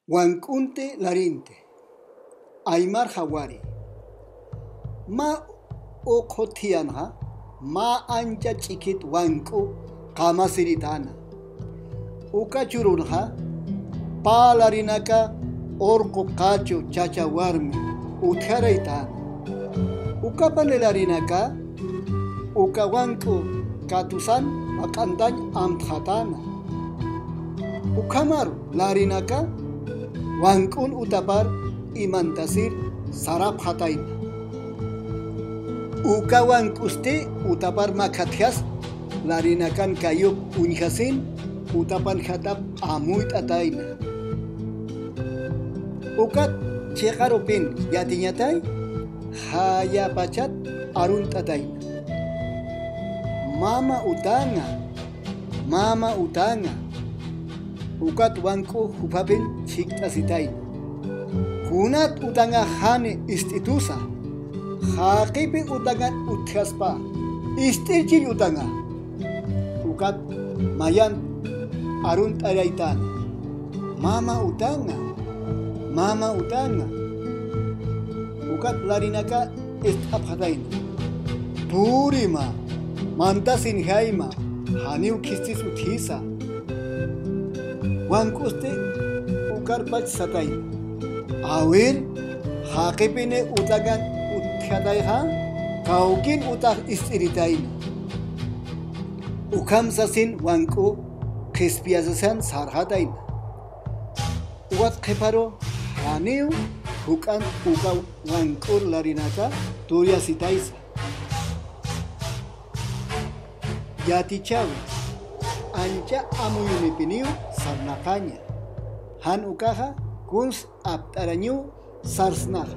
Wankunte larinte, Aymar Hawari. Ma okotianha, ma ancha chiquit wanku, kamasiritana. Ukachurunha, palarinaka, orco cacho, chachawarmi, utjaraitana. Ukapanelarinaka, ukawanku, katusan, akandañ amthatana. Ukamaru, larinaka, wankun utapar imantasir sarap hataina. Ukawankuste utapar makathias larinakan kayuk unjasin utapan hatap amuit ataina. Ukat chekaropin yatiñatay haya pachat arun tataina. Mama utanga. Ukat wanku hupapin chiktasitaina. Kunat utanga hane istitusa. Hakipi utangan utjaspa. Istirchil utanga. Ukat mayan arun taraitan. Mama utanga. Ukat larinaka istaphatain. Turima. Mantasin haima. Haniu kistis uthisa. Wankuste ukarpach satain. Awir hakipine utagan uthadaiha kaukin utah istiritain. Ukamsasin wanku kispiasasan sarhatain. Uat keparo haniu bukan uka wankur larinaka turia sitaisa. Yati chawi ancha amuyunipiniu sarnakanya. Han ukaha kuns aptaranyu sarsnaha.